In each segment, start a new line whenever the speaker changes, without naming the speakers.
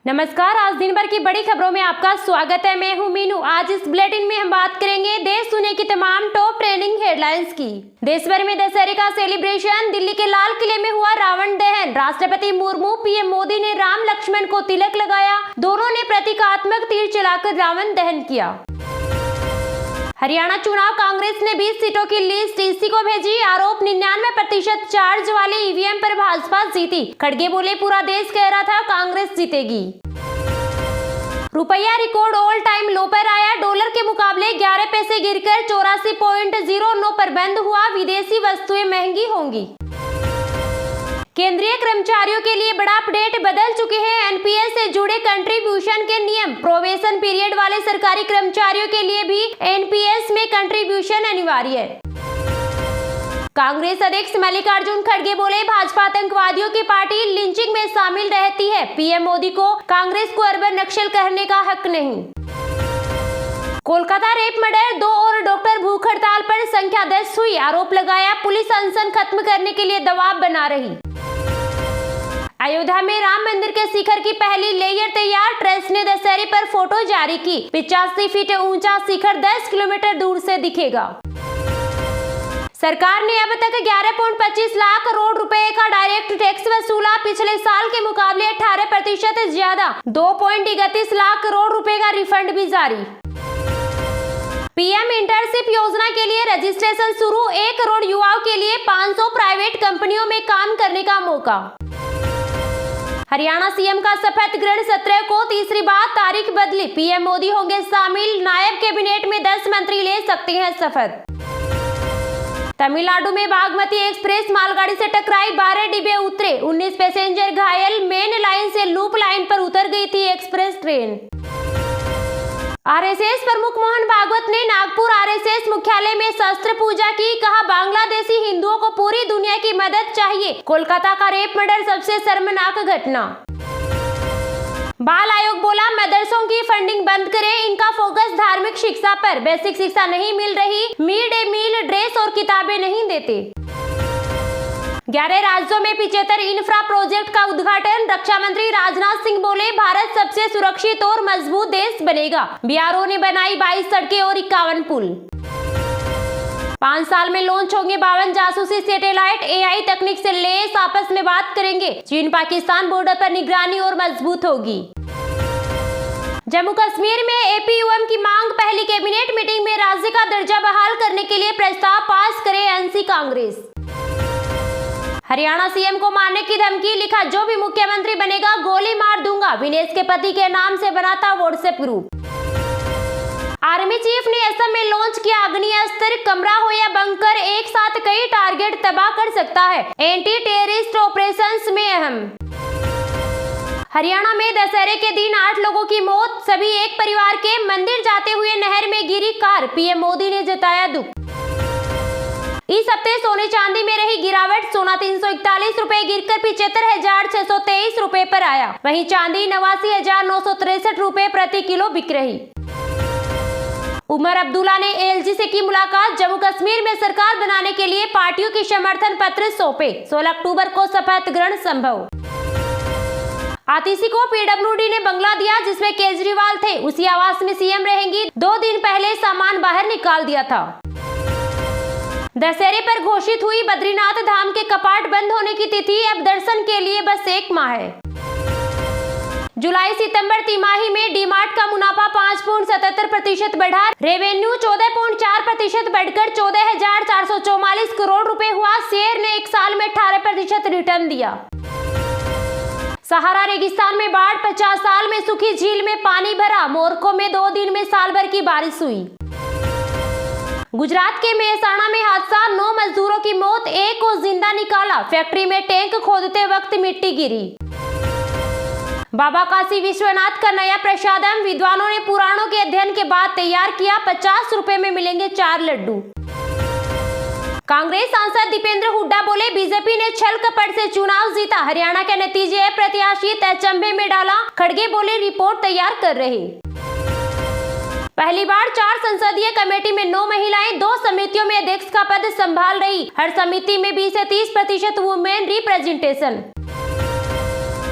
नमस्कार, आज दिन भर की बड़ी खबरों में आपका स्वागत है। मैं हूं मीनू। आज इस बुलेटिन में हम बात करेंगे देश दुनिया की तमाम टॉप ट्रेंडिंग हेडलाइंस की। देश भर में दशहरे का सेलिब्रेशन, दिल्ली के लाल किले में हुआ रावण दहन, राष्ट्रपति मुर्मू पीएम मोदी ने राम लक्ष्मण को तिलक लगाया, दोनों ने प्रतीकात्मक तीर चलाकर रावण दहन किया। हरियाणा चुनाव, कांग्रेस ने 20 सीटों की लिस्ट ईसी को भेजी, आरोप 99% चार्ज वाले ईवीएम पर भाजपा जीती। खड़गे बोले, पूरा देश कह रहा था कांग्रेस जीतेगी। रुपया रिकॉर्ड ऑल टाइम लो पर आया, डॉलर के मुकाबले 11 पैसे गिरकर 84.09 पर बंद हुआ। विदेशी वस्तुएं महंगी होंगी। केंद्रीय कर्मचारियों के लिए बड़ा अपडेट, बदल चुके हैं एनपीएस से जुड़े कंट्रीब्यूशन के नियम। प्रोबेशन पीरियड वाले सरकारी कर्मचारियों के लिए भी एनपीएस में कंट्रीब्यूशन अनिवार्य है। कांग्रेस अध्यक्ष मल्लिकार्जुन खड़गे बोले, भाजपा आतंकवादियों की पार्टी, लिंचिंग में शामिल रहती है। पीएम मोदी को कांग्रेस को अर्बन नक्सल कहने का हक नहीं। कोलकाता रेप मर्डर, 2 और डॉक्टर भूख हड़ताल पर, संख्या 10 हुई। आरोप लगाया, पुलिस अनशन खत्म करने के लिए दबाव बना रही। अयोध्या में राम मंदिर के शिखर की पहली लेयर तैयार, ट्रस्ट ने दशहरे पर फोटो जारी की। 85 फीट ऊंचा शिखर 10 किलोमीटर दूर से दिखेगा। सरकार ने अब तक 11.25 लाख करोड़ रुपए का डायरेक्ट टैक्स वसूला, पिछले साल के मुकाबले 18% ज्यादा। 2.31 लाख करोड़ रुपए का रिफंड भी जारी। पीएम इंटर्नशिप योजना के लिए रजिस्ट्रेशन शुरू, 1 करोड़ युवाओं के लिए 500 प्राइवेट कंपनियों में काम करने का मौका। हरियाणा सीएम का शपथ ग्रहण 17 को, तीसरी बार तारीख बदली, पीएम मोदी होंगे शामिल, नायब कैबिनेट में 10 मंत्री ले सकते हैं शपथ। तमिलनाडु में बागमती एक्सप्रेस मालगाड़ी से टकराई, 12 डिब्बे उतरे, 19 पैसेंजर घायल। मेन लाइन से लूप लाइन पर उतर गई थी एक्सप्रेस ट्रेन। आरएसएस प्रमुख मोहन भागवत ने नागपुर आरएसएस मुख्यालय में शस्त्र पूजा की, कहा बांग्लादेशी हिंदुओं को पूरी दुनिया की मदद चाहिए। कोलकाता का रेप मर्डर सबसे शर्मनाक घटना। बाल आयोग बोला, मदरसों की फंडिंग बंद करें, इनका फोकस धार्मिक शिक्षा पर। बेसिक शिक्षा नहीं मिल रही, मिड डे मील, ड्रेस और किताबें नहीं देते। 11 राज्यों में 75 इंफ्रा प्रोजेक्ट का उद्घाटन, रक्षा मंत्री राजनाथ सिंह बोले, भारत सबसे सुरक्षित और मजबूत देश बनेगा। बीआरओ ने बनाई 22 सड़कें और 51 पुल। 5 साल में लॉन्च होंगे 52 जासूसी सैटेलाइट, एआई तकनीक से लैस आपस में बात करेंगे। चीन पाकिस्तान बॉर्डर पर निगरानी और मजबूत होगी। जम्मू कश्मीर में एपीयूएम की मांग, पहली कैबिनेट मीटिंग में राज्य का दर्जा बहाल करने के लिए प्रस्ताव पास करे एनसी कांग्रेस। हरियाणा सीएम को मारने की धमकी, लिखा जो भी मुख्यमंत्री बनेगा गोली मार दूंगा। विनेश के पति के नाम से बना था व्हाट्सएप ग्रुप। आर्मी चीफ ने असम में लॉन्च किया अग्निअस्त्र, कमरा हो या बंकर, एक साथ कई टारगेट तबाह कर सकता है। एंटी टेररिस्ट ऑपरेशंस में अहम। हरियाणा में दशहरे के दिन 8 लोगों की मौत, सभी एक परिवार के। मंदिर जाते हुए नहर में गिरी कार, पीएम मोदी ने जताया दुख। इस हफ्ते सोने चांदी में रही गिरावट, सोना 341 रुपए गिरकर 75,623 रुपए पर आया। वहीं चांदी 89,963 रुपए प्रति किलो बिक रही। उमर अब्दुल्ला ने एलजी से की मुलाकात, जम्मू कश्मीर में सरकार बनाने के लिए पार्टियों की समर्थन पत्र सौंपे। 16 अक्टूबर को शपथ ग्रहण संभव। आतिशी को पीडब्ल्यूडी ने बंगला दिया जिसमें केजरीवाल थे, उसी आवास में सीएम रहेंगी। 2 दिन पहले सामान बाहर निकाल दिया था। दशहरे पर घोषित हुई बद्रीनाथ धाम के कपाट बंद होने की तिथि, अब दर्शन के लिए बस 1 माह है। जुलाई सितंबर तिमाही में डीमार्ट का मुनाफा 5.77% बढ़ा, रेवेन्यू 14.4% बढ़कर 14,444 करोड़ रुपए हुआ। शेयर ने 1 साल में 18% रिटर्न दिया। सहारा रेगिस्तान में बाढ़, 50 साल में सूखी झील में पानी भरा। मोरको में 2 दिन में साल भर की बारिश हुई। गुजरात के मेहसाणा में हादसा, 9 मजदूरों की मौत, 1 को जिंदा निकाला। फैक्ट्री में टैंक खोदते वक्त मिट्टी गिरी। बाबा काशी विश्वनाथ का नया प्रसादम, विद्वानों ने पुराणों के अध्ययन के बाद तैयार किया। 50 रुपए में मिलेंगे 4 लड्डू। कांग्रेस सांसद दीपेंद्र हुड्डा बोले, बीजेपी ने छल कपट से चुनाव जीता, हरियाणा के नतीजे प्रत्याशी तहचंबे में डाला। खड़गे बोले, रिपोर्ट तैयार कर रहे। पहली बार 4 संसदीय कमेटी में 9 महिलाएं, 2 समितियों में अध्यक्ष का पद संभाल रही। हर समिति में 20 से 30% वुमेन रिप्रेजेंटेशन।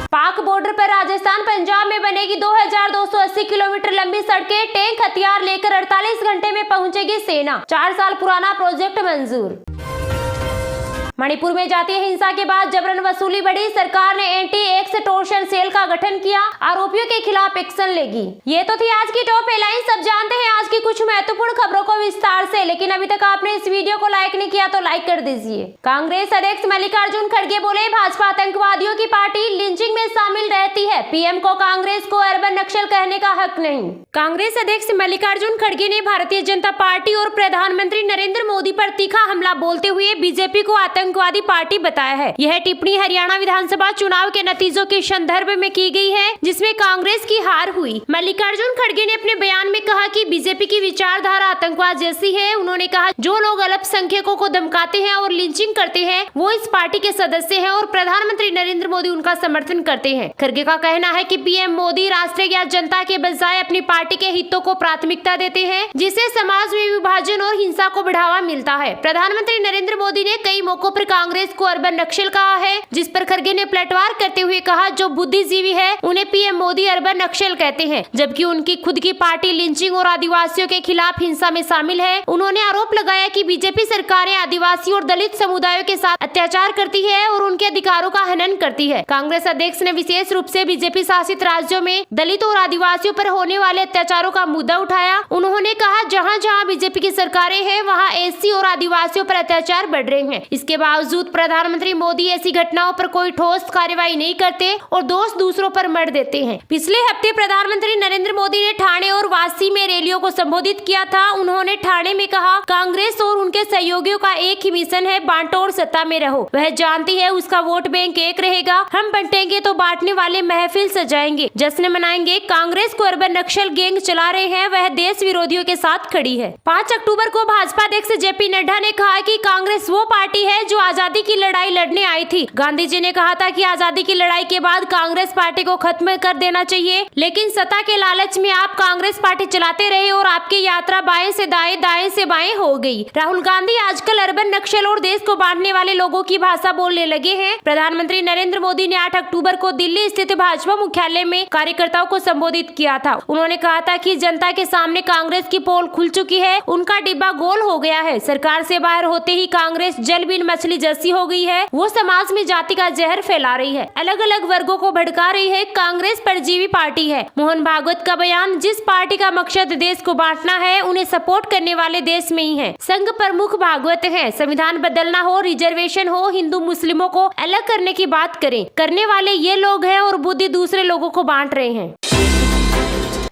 पाक बॉर्डर पर राजस्थान पंजाब में बने बनेगी 2280 किलोमीटर लंबी सड़कें, टैंक हथियार लेकर 48 घंटे में पहुंचेगी सेना। 4 साल पुराना प्रोजेक्ट मंजूर। मणिपुर में जातीय हिंसा के बाद जबरन वसूली बढ़ी, सरकार ने एंटी एक्सटॉर्शन सेल का गठन किया, आरोपियों के खिलाफ एक्शन लेगी। ये तो थी आज की टॉप हेडलाइंस। अब जानते हैं आज की कुछ महत्वपूर्ण खबरों को विस्तार से, लेकिन अभी तक आपने इस वीडियो को लाइक नहीं किया तो लाइक कर दीजिए। कांग्रेस अध्यक्ष मल्लिकार्जुन खड़गे बोले, भाजपा आतंकवादियों की पार्टी, लिंचिंग में शामिल रहती है, पीएम को कांग्रेस को अर्बन नक्सल कहने का हक नहीं। कांग्रेस अध्यक्ष मल्लिकार्जुन खड़गे ने भारतीय जनता पार्टी और प्रधानमंत्री नरेंद्र मोदी पर तीखा हमला बोलते हुए बीजेपी को आतंकवादी पार्टी बताया है। यह टिप्पणी हरियाणा विधानसभा चुनाव के नतीजों के संदर्भ में की गई है, जिसमें कांग्रेस की हार हुई। मल्लिकार्जुन खड़गे ने अपने बयान में कहा कि बीजेपी की विचारधारा आतंकवाद जैसी है। उन्होंने कहा, जो लोग अल्पसंख्यकों को धमकाते हैं और लिंचिंग करते हैं, वो इस पार्टी के सदस्य हैं और प्रधानमंत्री नरेंद्र मोदी उनका समर्थन करते हैं। खड़गे का कहना है कि पीएम मोदी राष्ट्र या जनता के बजाय अपनी पार्टी के हितों को प्राथमिकता देते हैं, जिससे समाज में विभाजन और हिंसा को बढ़ावा मिलता है। प्रधानमंत्री नरेंद्र मोदी ने कई मौकों पर कांग्रेस को अर्बन नक्सल कहा है, जिस पर खड़गे ने पलटवार करते हुए कहा, जो बुद्धिजीवी है उन्हें पीएम मोदी अर्बन नक्सल कहते हैं, जबकि उनकी खुद की पार्टी लिंचिंग और आदिवासियों के खिलाफ हिंसा में शामिल है। उन्होंने आरोप लगाया कि बीजेपी सरकारें आदिवासी और दलित समुदायों के साथ अत्याचार करती है और उनके अधिकारों का हनन करती है। कांग्रेस अध्यक्ष ने विशेष रूप से बीजेपी शासित राज्यों में दलितों और आदिवासियों पर होने वाले अत्याचारों का मुद्दा उठाया। उन्होंने कहा, जहाँ जहाँ बीजेपी की सरकारें हैं, वहाँ एससी और आदिवासियों पर अत्याचार बढ़ रहे हैं। इसके बावजूद प्रधानमंत्री मोदी ऐसी घटनाओं पर कोई ठोस कार्रवाई नहीं करते और दोष दूसरों पर मढ़ देते हैं। पिछले हफ्ते प्रधानमंत्री नरेंद्र मोदी ने ठाणे और वासी में रैलियों को संबोधित किया था। उन्होंने ठाणे में कहा, कांग्रेस और उनके सहयोगियों का एक ही मिशन है, बांटो और सत्ता में रहो। वह जानती है उसका वोट बैंक एक रहेगा। हम बंटेंगे तो बांटने वाले महफिल सजाएंगे, जश्न मनाएंगे। कांग्रेस को अर्बन नक्सल गैंग चला रहे हैं, वह देश विरोधियों के साथ खड़ी है। 5 अक्टूबर को भाजपा अध्यक्ष जेपी नड्डा ने कहा कि कांग्रेस वो पार्टी है जो आजादी की लड़ाई लड़ने आई थी। गांधी जी ने कहा था कि आजादी की लड़ाई के बाद कांग्रेस पार्टी को खत्म कर देना चाहिए, लेकिन सत्ता के लालच में आप कांग्रेस पार्टी चलाते रहे और आपकी यात्रा बाएं से दाएं, दाएं से बाएं हो गई। राहुल गांधी आजकल अर्बन नक्सल और देश को बांटने वाले लोगों की भाषा बोलने लगे हैं। प्रधानमंत्री नरेंद्र मोदी ने 8 अक्टूबर को दिल्ली स्थित भाजपा मुख्यालय में कार्यकर्ताओं को संबोधित किया था। उन्होंने कहा था कि जनता के सामने कांग्रेस की पोल खुल चुकी है, उनका डिब्बा गोल हो गया है। सरकार से बाहर होते ही कांग्रेस जल बिन मछली जैसी हो गई है। वो समाज में जाति का जहर फैला रही है, अलग अलग वर्गों को भड़का रही है। कांग्रेस परजीवी पार्टी है। मोहन भागवत का बयान, जिस पार्टी का मकसद देश को बांटना है, उन्हें सपोर्ट करने वाले देश में ही है। संघ प्रमुख भागवत है। संविधान बदलना हो, रिजर्वेशन हो, हिंदू मुस्लिमों को अलग करने की बात करें, करने वाले ये लोग हैं और बुद्धि दूसरे लोगों को बांट रहे हैं।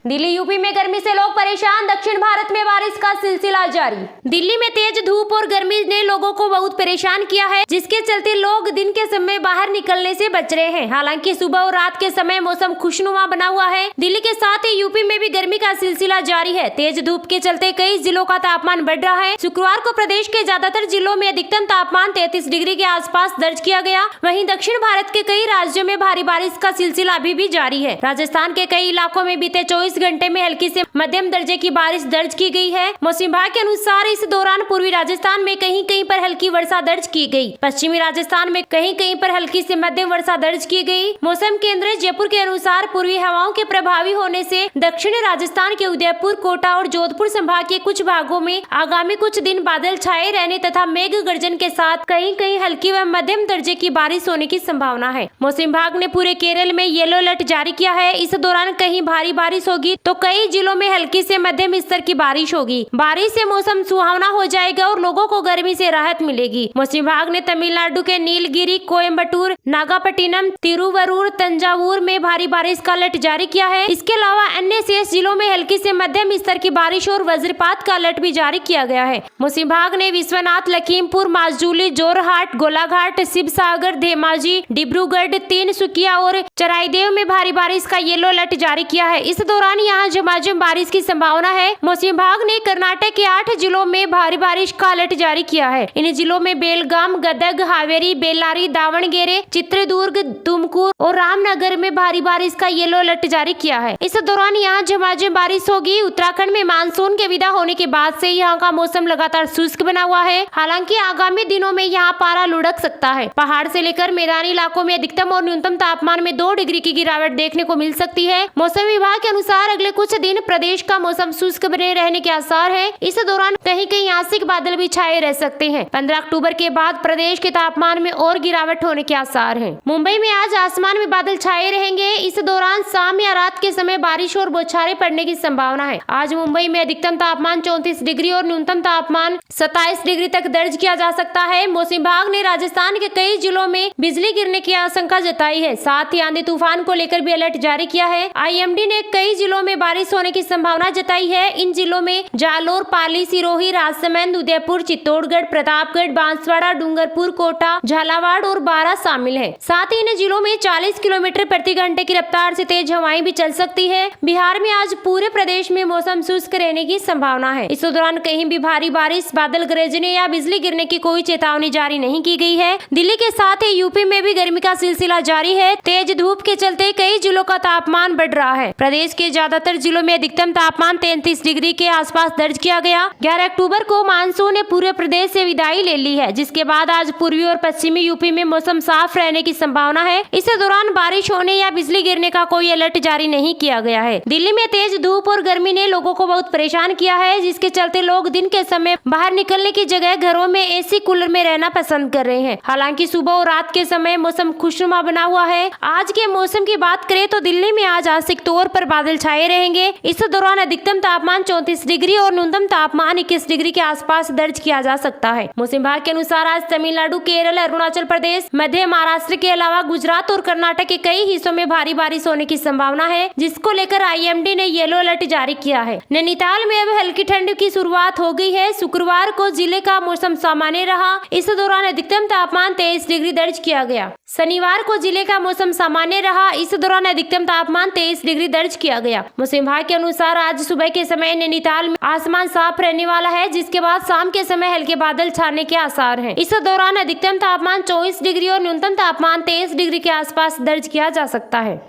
दिल्ली यूपी में गर्मी से लोग परेशान, दक्षिण भारत में बारिश का सिलसिला जारी। दिल्ली में तेज धूप और गर्मी ने लोगों को बहुत परेशान किया है, जिसके चलते लोग दिन के समय बाहर निकलने से बच रहे हैं। हालांकि सुबह और रात के समय मौसम खुशनुमा बना हुआ है। दिल्ली के साथ ही यूपी में भी गर्मी का सिलसिला जारी है। तेज धूप के चलते कई जिलों का तापमान बढ़ रहा है। शुक्रवार को प्रदेश के ज्यादातर जिलों में अधिकतम तापमान 33 डिग्री के आसपास दर्ज किया गया। वहीं दक्षिण भारत के कई राज्यों में भारी बारिश का सिलसिला अभी भी जारी है। राजस्थान के कई इलाकों में बीते 24 घंटे में हल्की से मध्यम दर्जे की बारिश दर्ज की गई है। मौसम विभाग के अनुसार इस दौरान पूर्वी राजस्थान में कहीं कहीं पर हल्की वर्षा दर्ज की गई। पश्चिमी राजस्थान में कहीं कहीं पर हल्की से मध्यम वर्षा दर्ज की गई। मौसम केंद्र जयपुर के अनुसार पूर्वी हवाओं के प्रभावी होने से दक्षिणी राजस्थान के उदयपुर, कोटा और जोधपुर संभाग के कुछ भागों में आगामी कुछ दिन बादल छाए रहने तथा मेघ गर्जन के साथ कहीं कहीं हल्की व मध्यम दर्जे की बारिश होने की संभावना है। मौसम विभाग ने पूरे केरल में येलो अलर्ट जारी किया है। इस दौरान कहीं भारी बारिश होगी तो कई जिलों में हल्की से मध्यम स्तर की बारिश होगी। बारिश से मौसम सुहावना हो जाएगा और लोगों को गर्मी से राहत मिलेगी। मौसम विभाग ने तमिलनाडु के नीलगिरी, कोयम्बटूर, नागापट्टिनम, तिरुवरूर, तंजावुर में भारी बारिश का अलर्ट जारी किया है। इसके अलावा अन्य शेष जिलों में हल्की से मध्यम स्तर की बारिश और वज्रपात का अलर्ट भी जारी किया गया है। मौसम विभाग ने विश्वनाथ, लखीमपुर, माजुली, जोरहाट, गोलाघाट, शिवसागर, धेमाजी, डिब्रूगढ़, तिनसुकिया और चराईदेव में भारी बारिश का येलो अलर्ट जारी किया है। इस दौरान दौरान यहाँ झमाझम बारिश की संभावना है। मौसम विभाग ने कर्नाटक के 8 जिलों में भारी बारिश का अलर्ट जारी किया है। इन जिलों में बेलगाम, गदग, हावेरी, बेल्लारी, दावणगेरे, चित्रदुर्ग, तुमकुर और रामनगर में भारी बारिश का येलो अलर्ट जारी किया है। इस दौरान यहाँ झमाझम बारिश होगी। उत्तराखंड में मानसून के विदा होने के बाद से यहाँ का मौसम लगातार शुष्क बना हुआ है। हालांकि आगामी दिनों में यहाँ पारा लुढ़क सकता है। पहाड़ से लेकर मैदानी इलाकों में अधिकतम और न्यूनतम तापमान में 2 डिग्री की गिरावट देखने को मिल सकती है। मौसम विभाग के अनुसार अगले कुछ दिन प्रदेश का मौसम शुष्क बने रहने के आसार है। इस दौरान कहीं कहीं आंशिक बादल भी छाए रह सकते हैं। 15 अक्टूबर के बाद प्रदेश के तापमान में और गिरावट होने के आसार है। मुंबई में आज आसमान में बादल छाए रहेंगे। इस दौरान शाम या रात के समय बारिश और बौछारें पड़ने की संभावना है। आज मुंबई में अधिकतम तापमान 34 डिग्री और न्यूनतम तापमान 27 डिग्री तक दर्ज किया जा सकता है। मौसम विभाग ने राजस्थान के कई जिलों में बिजली गिरने की आशंका जताई है। साथ ही आंधी तूफान को लेकर भी अलर्ट जारी किया है। IMD ने कई जिलों में बारिश होने की संभावना जताई है। इन जिलों में जालोर, पाली, सिरोही, राजसमंद, उदयपुर, चित्तौड़गढ़, प्रतापगढ़, बांसवाड़ा, डूंगरपुर, कोटा, झालावाड़ और बारां शामिल है। साथ ही इन जिलों में 40 किलोमीटर प्रति घंटे की रफ्तार से तेज हवाएं भी चल सकती है। बिहार में आज पूरे प्रदेश में मौसम शुष्क रहने की संभावना है। इस दौरान कहीं भी भारी बारिश, बादल गरजने या बिजली गिरने की कोई चेतावनी जारी नहीं की गई है। दिल्ली के साथ ही यूपी में भी गर्मी का सिलसिला जारी है। तेज धूप के चलते कई जिलों का तापमान बढ़ रहा है। प्रदेश के ज्यादातर जिलों में अधिकतम तापमान 33 डिग्री के आसपास दर्ज किया गया। 11 अक्टूबर को मानसून ने पूरे प्रदेश से विदाई ले ली है, जिसके बाद आज पूर्वी और पश्चिमी यूपी में मौसम साफ रहने की संभावना है। इस दौरान बारिश होने या बिजली गिरने का कोई अलर्ट जारी नहीं किया गया है। दिल्ली में तेज धूप और गर्मी ने लोगों को बहुत परेशान किया है, जिसके चलते लोग दिन के समय बाहर निकलने की जगह घरों में एसी कूलर में रहना पसंद कर रहे हैं। हालांकि सुबह और रात के समय मौसम खुशनुमा बना हुआ है। आज के मौसम की बात करें तो दिल्ली में आज आंशिक तौर पर बादल छाए रहेंगे। इस दौरान अधिकतम तापमान 34 डिग्री और न्यूनतम तापमान 21 डिग्री के आसपास दर्ज किया जा सकता है। मौसम विभाग के अनुसार आज तमिलनाडु, केरल, अरुणाचल प्रदेश, मध्य महाराष्ट्र के अलावा गुजरात और कर्नाटक के कई हिस्सों में भारी बारिश होने की संभावना है, जिसको लेकर IMD ने येलो अलर्ट जारी किया है। नैनीताल में अब हल्की ठंड की शुरुआत हो गई है। शुक्रवार को जिले का मौसम सामान्य रहा। इस दौरान अधिकतम तापमान 23 डिग्री दर्ज किया गया। शनिवार को जिले का मौसम सामान्य रहा। इस दौरान अधिकतम तापमान 23 डिग्री दर्ज किया गया। मौसम विभाग के अनुसार आज सुबह के समय नैनीताल में आसमान साफ रहने वाला है, जिसके बाद शाम के समय हल्के बादल छाने के आसार हैं। इस दौरान अधिकतम तापमान 24 डिग्री और न्यूनतम तापमान 23 डिग्री के आसपास दर्ज किया जा सकता है।